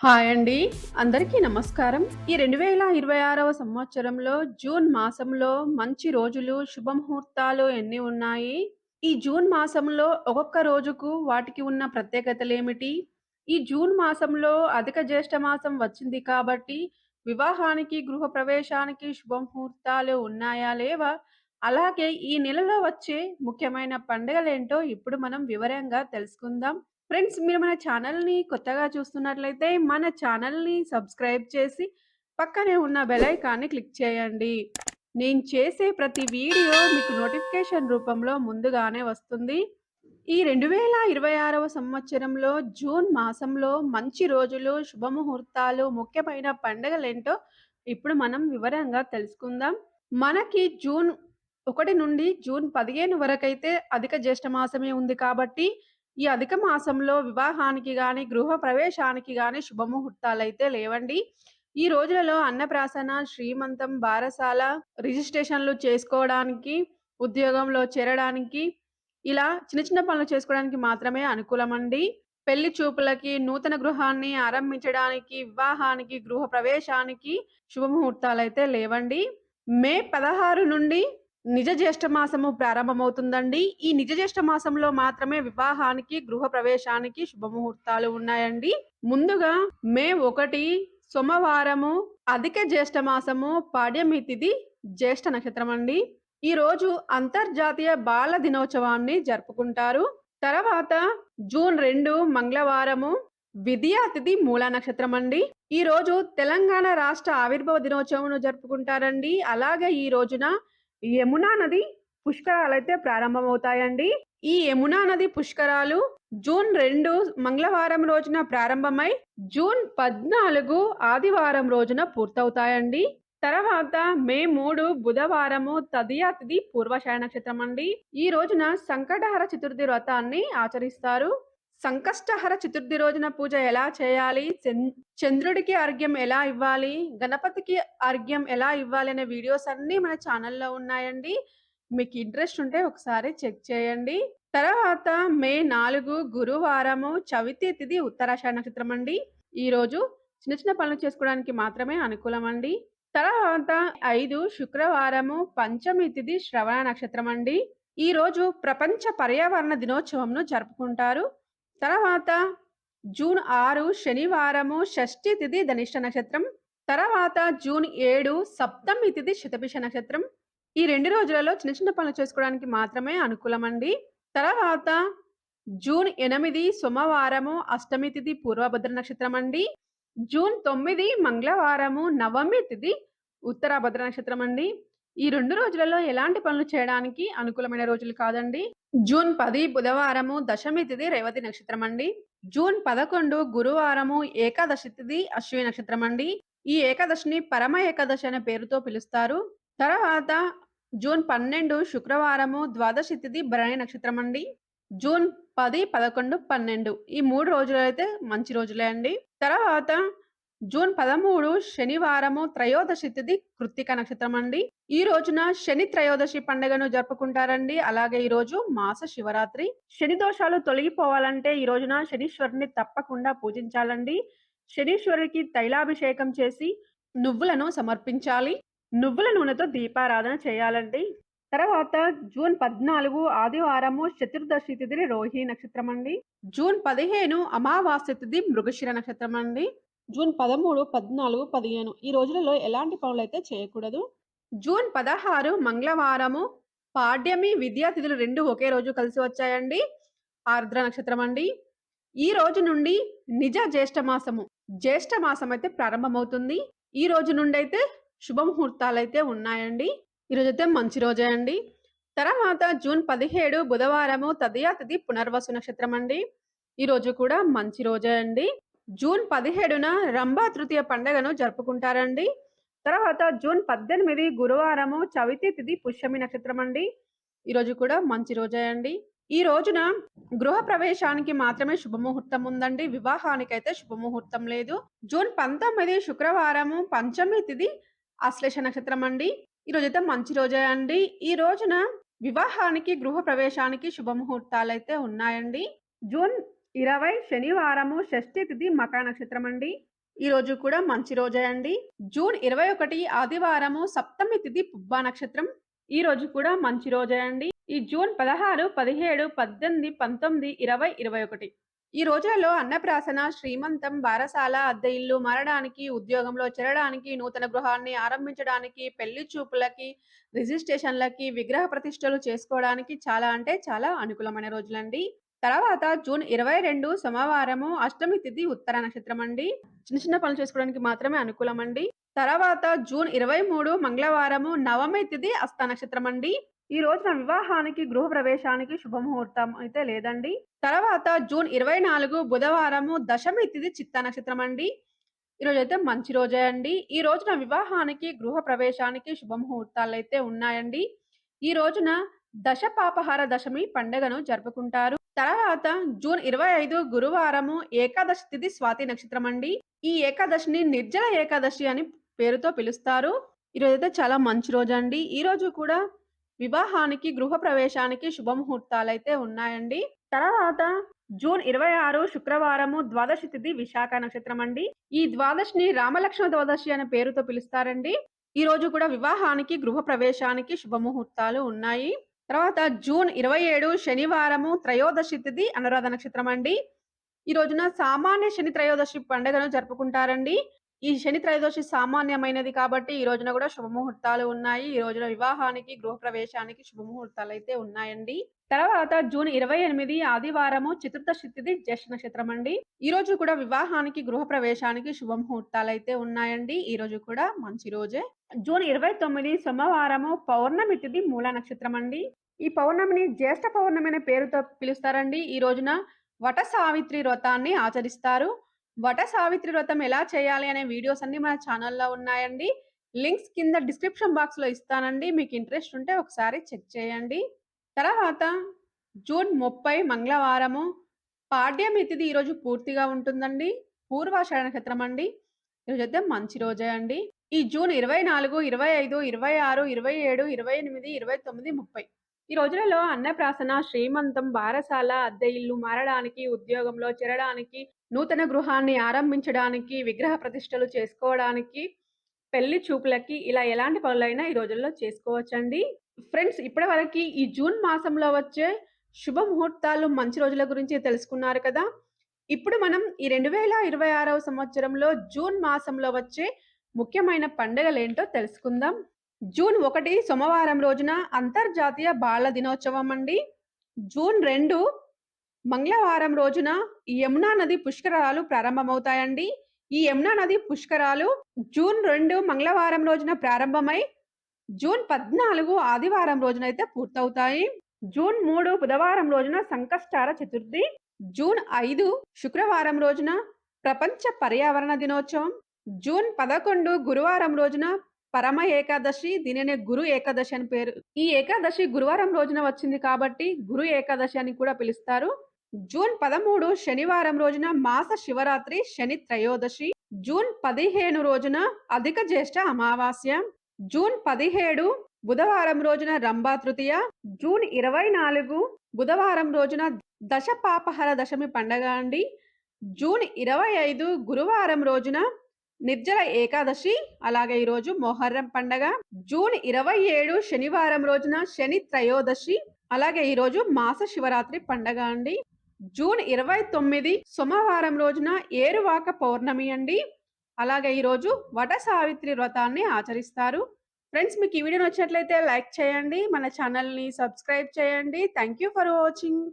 Hi అండి. అందరికీ నమస్కారం. ఈ 2026వ సంవత్సరంలో జూన్ మాసంలో మంచి రోజులు, శుభముహూర్తాలు ఎన్ని ఉన్నాయి? ఈ జూన్ మాసంలో ఒక్కొక్క రోజుకు వాటికి ఉన్న ప్రత్యేకతలేమిటి? ఈ జూన్ మాసంలో అధిక జ్యేష్ఠ మాసం వచ్చింది కాబట్టి వివాహానికి, గృహప్రవేశానికి శుభముహూర్తాలు ఉన్నాయా? లేవా? అలాగే ఈ నెలలో వచ్చే ముఖ్యమైన పండుగలేంటో ఇప్పుడు మనం వివరంగా తెలుసుకుందాం. ఫ్రెండ్స్, మీరు మన ఛానల్‌ని కొత్తగా చూస్తున్నట్లయితే మన ఛానల్‌ని సబ్స్క్రైబ్ చేసి పక్కనే ఉన్న బెల్ ఐకాన్‌ని క్లిక్ చేయండి. నేను చేసే ప్రతి వీడియో మీకు నోటిఫికేషన్ రూపంలో ముందుగానే వస్తుంది. ఈ 2026వ సంవత్సరంలో జూన్ మాసంలో మంచి రోజులు, శుభముహూర్తాలు, ముఖ్యమైన పండుగలేంటో ఇప్పుడు మనం వివరంగా తెలుసుకుందాం. మనకి జూన్ 1 నుండి జూన్ 15 వరకైతే అధిక జ్యేష్ఠ మాసమే ఉంది కాబట్టి ఈ అధిక మాసంలో వివాహానికి గాని, గృహప్రవేశానికి గాని శుభముహూర్తాలైతే లేవండి. ఈ రోజులలో అన్నప్రాసన, శ్రీమంతం, బారసాల, రిజిస్ట్రేషన్‌లు చేసుకోవడానికి, ఉద్యోగంలో చేరడానికి, ఇలా చిన్న చిన్న పనులు చేసుకోవడానికి మాత్రమే అనుకూలమండి. పెళ్లి చూపులకి, నూతన గృహాన్ని ఆరంభించడానికి, వివాహానికి, గృహప్రవేశానికి శుభముహూర్తాలైతే లేవండి. మే 16 నుండి నిజ జ్యేష్ఠ మాసము ప్రారంభమవుతుందండి. ఈ నిజ జ్యేష్ఠ మాసంలో మాత్రమే వివాహానికి, గృహప్రవేశానికి శుభముహూర్తాలు ఉన్నాయండి. ముందుగా మే 1 సోమవారము అధిక జ్యేష్ఠ మాసము పాడ్యమి తిథి జ్యేష్ఠ నక్షత్రం అండి. ఈ రోజు అంతర్జాతీయ బాల దినోత్సవాన్ని జరుపుకుంటారు. తర్వాత జూన్ 2 మంగళవారము విద్యా తిథి మూల నక్షత్రం అండి. ఈ రోజు తెలంగాణ రాష్ట్ర ఆవిర్భావ దినోత్సవం జరుపుకుంటారండి. అలాగే ఈ రోజున యమునా నది పుష్కరాలైతే ప్రారంభమవుతాయండి. ఈ యమునా నది పుష్కరాలు జూన్ 2 మంగళవారం రోజున ప్రారంభమై జూన్ 14 ఆదివారం రోజున పూర్తవుతాయండి. తర్వాత మే 3 బుధవారము తదియా తిథి పూర్వాషాఢ నక్షత్రం అండి. ఈ రోజున సంకటహర చతుర్థి వ్రతాన్ని ఆచరిస్తారు. సంకష్టహర చతుర్థి రోజున పూజ ఎలా చేయాలి, చంద్రుడికి అర్ఘ్యం ఎలా ఇవ్వాలి, గణపతికి అర్ఘ్యం ఎలా ఇవ్వాలి అనే వీడియోస్ అన్నీ మన ఛానల్లో ఉన్నాయండి. మీకు ఇంట్రెస్ట్ ఉంటే ఒకసారి చెక్ చేయండి. తర్వాత మే 4 గురువారము చవితి తిథి ఉత్తరాషాఢ నక్షత్రం అండి. ఈ రోజు చిన్న చిన్న పనులు చేసుకోవడానికి మాత్రమే అనుకూలం అండి. తర్వాత 5 శుక్రవారము పంచమి తిథి శ్రవణ నక్షత్రం అండి. ఈ రోజు ప్రపంచ పర్యావరణ దినోత్సవంను జరుపుకుంటారు. తర్వాత జూన్ 6 శనివారము షష్ఠి తిథి ధనిష్ట నక్షత్రం. తర్వాత జూన్ 7 సప్తమి తిథి శతభిష నక్షత్రం. ఈ 2 రోజులలో చిన్న చిన్న పనులు చేసుకోవడానికి మాత్రమే అనుకూలమండి. తర్వాత జూన్ 8 సోమవారము అష్టమి తిథి పూర్వభద్ర నక్షత్రం అండి. జూన్ 9 మంగళవారము నవమి తిథి ఉత్తరాభద్ర నక్షత్రం అండి. ఈ 2 రోజులలో ఎలాంటి పనులు చేయడానికి అనుకూలమైన రోజులు కాదండి. జూన్ 10 బుధవారము దశమి తిథి రేవతి నక్షత్రం అండి. జూన్ 11 గురువారము ఏకాదశి తిథి అశ్విని నక్షత్రం అండి. ఈ ఏకాదశిని పరమ ఏకాదశి అనే పేరుతో పిలుస్తారు. తర్వాత జూన్ 12 శుక్రవారము ద్వాదశి తిథి భరణి నక్షత్రం అండి. జూన్ 10, 11, 12 ఈ 3 రోజులైతే మంచి రోజులే అండి. తర్వాత జూన్ 13 శనివారము త్రయోదశి తిథి కృత్తిక నక్షత్రం అండి. ఈ రోజున శని త్రయోదశి పండుగను జరుపుకుంటారండి. అలాగే ఈ రోజు మాస శివరాత్రి. శని దోషాలు తొలగిపోవాలంటే ఈ రోజున శనీశ్వరుని తప్పకుండా పూజించాలండి. శనీశ్వరుడికి తైలాభిషేకం చేసి నువ్వులను సమర్పించాలి. నువ్వుల నూనెతో దీపారాధన చేయాలండి. తర్వాత జూన్ 14 ఆదివారము చతుర్దశి తిథి రోహిణి నక్షత్రం అండి. జూన్ 15 అమావాస్య తిథి మృగశిర నక్షత్రం అండి. జూన్ 13, 14, 15 ఈ రోజులలో ఎలాంటి పనులైతే చేయకూడదు. జూన్ 16 మంగళవారము పాడ్యమి విద్యా తిథులు 2 ఒకే రోజు కలిసి వచ్చాయండి. ఆర్ద్ర నక్షత్రం అండి. ఈ రోజు నుండి నిజ జ్యేష్ఠ మాసము జ్యేష్ఠ మాసం అయితే ప్రారంభమవుతుంది. ఈ రోజు నుండి అయితే శుభముహూర్తాలైతే ఉన్నాయండి. ఈరోజైతే మంచి రోజే అండి. తర్వాత జూన్ 17 బుధవారము తదియా తిథి పునర్వసు నక్షత్రం అండి. ఈ రోజు కూడా మంచి రోజే అండి. జూన్ 17న రంభా తృతీయ పండుగను జరుపుకుంటారండి. తర్వాత జూన్ 18 గురువారము చవితి తిథి పుష్యమి నక్షత్రం అండి. ఈరోజు కూడా మంచి రోజే అండి. ఈ రోజున గృహ ప్రవేశానికి మాత్రమే శుభముహూర్తం ఉందండి. వివాహానికైతే శుభముహూర్తం లేదు. జూన్ 19 శుక్రవారము పంచమి తిథి ఆశ్లేష నక్షత్రం అండి. ఈరోజైతే మంచి రోజే అండి. ఈ రోజున వివాహానికి, గృహ ప్రవేశానికి శుభముహూర్తాలైతే ఉన్నాయండి. జూన్ 20 శనివారము షష్ఠి తిథి మకా నక్షత్రం అండి. ఈ రోజు కూడా మంచి రోజే అండి. జూన్ 21 ఆదివారము సప్తమి తిథి పుబ్బా నక్షత్రం. ఈ రోజు కూడా మంచి రోజే అండి. ఈ జూన్ 16, 17, 18, 19, 20, 21 ఈ రోజులలో అన్నప్రాసన, శ్రీమంతం, బారసాల, అద్దె ఇల్లు మారడానికి, ఉద్యోగంలో చేరడానికి, నూతన గృహాన్ని ఆరంభించడానికి, పెళ్లి చూపులకి, రిజిస్ట్రేషన్లకి, విగ్రహ ప్రతిష్టలు చేసుకోవడానికి చాలా అంటే చాలా అనుకూలమైన రోజులండి. తర్వాత జూన్ 22 సోమవారము అష్టమి తిథి ఉత్తర నక్షత్రం అండి. చిన్న చిన్న పనులు చేసుకోవడానికి మాత్రమే అనుకూలం అండి. తర్వాత జూన్ 23 మంగళవారము నవమి తిథి హస్త నక్షత్రం అండి. ఈ రోజున వివాహానికి, గృహ ప్రవేశానికి శుభముహూర్తం అయితే లేదండి. తర్వాత జూన్ 24 బుధవారము దశమి తిథి చిత్త నక్షత్రం అండి. ఈరోజైతే మంచి రోజే అండి. ఈ రోజున వివాహానికి, గృహ ప్రవేశానికి శుభముహూర్తాలైతే ఉన్నాయండి. ఈ రోజున దశపాపహార దశమి పండుగను జరుపుకుంటారు. తర్వాత జూన్ 25 గురువారము ఏకాదశి తిథి స్వాతి నక్షత్రం అండి. ఈ ఏకాదశిని నిర్జల ఏకాదశి అని పేరుతో పిలుస్తారు. ఈరోజైతే చాలా మంచి రోజు అండి. ఈ రోజు కూడా వివాహానికి, గృహ ప్రవేశానికి శుభముహూర్తాలైతే ఉన్నాయండి. తర్వాత జూన్ 26 శుక్రవారము ద్వాదశి తిథి విశాఖ నక్షత్రం అండి. ఈ ద్వాదశిని రామలక్ష్మణ ద్వాదశి అనే పేరుతో పిలుస్తారండి. ఈ రోజు కూడా వివాహానికి, గృహ ప్రవేశానికి శుభముహూర్తాలు ఉన్నాయి. తర్వాత జూన్ 27 శనివారము త్రయోదశి తిథి అనురాధ నక్షత్రం అండి. ఈ రోజున సామాన్య శని త్రయోదశి పండుగను జరుపుకుంటారండి. ఈ శని త్రయోదశి సామాన్యమైనది కాబట్టి ఈ రోజున కూడా శుభముహూర్తాలు ఉన్నాయి. ఈ రోజున వివాహానికి, గృహ ప్రవేశానికి శుభముహూర్తాలు అయితే ఉన్నాయండి. తర్వాత జూన్ 28 ఆదివారము చతుర్దశి తిథి జ్యేష్ఠ నక్షత్రం అండి. ఈ రోజు కూడా వివాహానికి, గృహ ప్రవేశానికి శుభముహూర్తాలు అయితే ఉన్నాయండి. ఈ రోజు కూడా మంచి రోజే. జూన్ 29 సోమవారము పౌర్ణమి తిథి మూల నక్షత్రం అండి. ఈ పౌర్ణమిని జ్యేష్ఠ పౌర్ణమి అనే పేరుతో పిలుస్తారండి. ఈ రోజున వట సావిత్రి వ్రతాన్ని ఆచరిస్తారు. వట సావిత్రి వ్రతం ఎలా చేయాలి అనే వీడియోస్ అన్ని మన ఛానల్లో ఉన్నాయండి. లింక్స్ కింద డిస్క్రిప్షన్ బాక్స్ లో ఇస్తానండి. మీకు ఇంట్రెస్ట్ ఉంటే ఒకసారి చెక్ చేయండి. తర్వాత జూన్ 30 మంగళవారము పాడ్యమి తిథి ఈరోజు పూర్తిగా ఉంటుందండి. పూర్వాషాఢ నక్షత్రం అండి. ఈరోజైతే మంచి రోజే అండి. ఈ జూన్ 24, 25, 26, 27, 28, 29, 30 ఈ రోజులలో అన్నప్రాసన, శ్రీమంతం, బారసాల, అద్దె ఇల్లు మారడానికి, ఉద్యోగంలో చేరడానికి, నూతన గృహాన్ని ఆరంభించడానికి, విగ్రహ ప్రతిష్టలు చేసుకోవడానికి, పెళ్లి చూపులకి ఇలా ఎలాంటి పనులైనా ఈ రోజుల్లో చేసుకోవచ్చండి. ఫ్రెండ్స్, ఇప్పటివరకు ఈ జూన్ మాసంలో వచ్చే శుభముహూర్తాలు, మంచి రోజుల గురించి తెలుసుకున్నారు కదా. ఇప్పుడు మనం ఈ 2026వ సంవత్సరంలో జూన్ మాసంలో వచ్చే ముఖ్యమైన పండుగలేంటో తెలుసుకుందాం. జూన్ 1 సోమవారం రోజున అంతర్జాతీయ బాల దినోత్సవం అండి. జూన్ 2 మంగళవారం రోజున యమునా నది పుష్కరాలు ప్రారంభమవుతాయండి. ఈ యమునా నది పుష్కరాలు జూన్ 2 మంగళవారం రోజున ప్రారంభమై జూన్ 14 ఆదివారం రోజునైతే పూర్తవుతాయి. జూన్ 3 బుధవారం రోజున సంకష్టార చతుర్థి. జూన్ 5 శుక్రవారం రోజున ప్రపంచ పర్యావరణ దినోత్సవం. జూన్ 11 గురువారం రోజున పరమ ఏకాదశి, దీనినే గురు ఏకాదశి అని పేరు. ఈ ఏకాదశి గురువారం రోజున వచ్చింది కాబట్టి గురు ఏకాదశి అని కూడా పిలుస్తారు. జూన్ 13 శనివారం రోజున మాస శివరాత్రి, శని త్రయోదశి. జూన్ 15 రోజున అధిక జ్యేష్ఠ అమావాస్య. జూన్ 17 బుధవారం రోజున రంభా తృతీయ. జూన్ 24 బుధవారం రోజున దశపాపహర దశమి పండగ అండి. జూన్ 25 గురువారం రోజున నిర్జల ఏకాదశి, అలాగే ఈరోజు మొహర్రం పండగ. జూన్ 27 శనివారం రోజున శని త్రయోదశి, అలాగే ఈరోజు మాస శివరాత్రి పండగ అండి. జూన్ 29 సోమవారం రోజున ఏరువాక పౌర్ణమి అండి. అలాగే ఈరోజు వట సావిత్రి వ్రతాన్ని ఆచరిస్తారు. ఫ్రెండ్స్, మీకు ఈ వీడియో నచ్చినట్లయితే లైక్ చేయండి, మన ఛానల్ని సబ్స్క్రైబ్ చేయండి. Thank you for watching.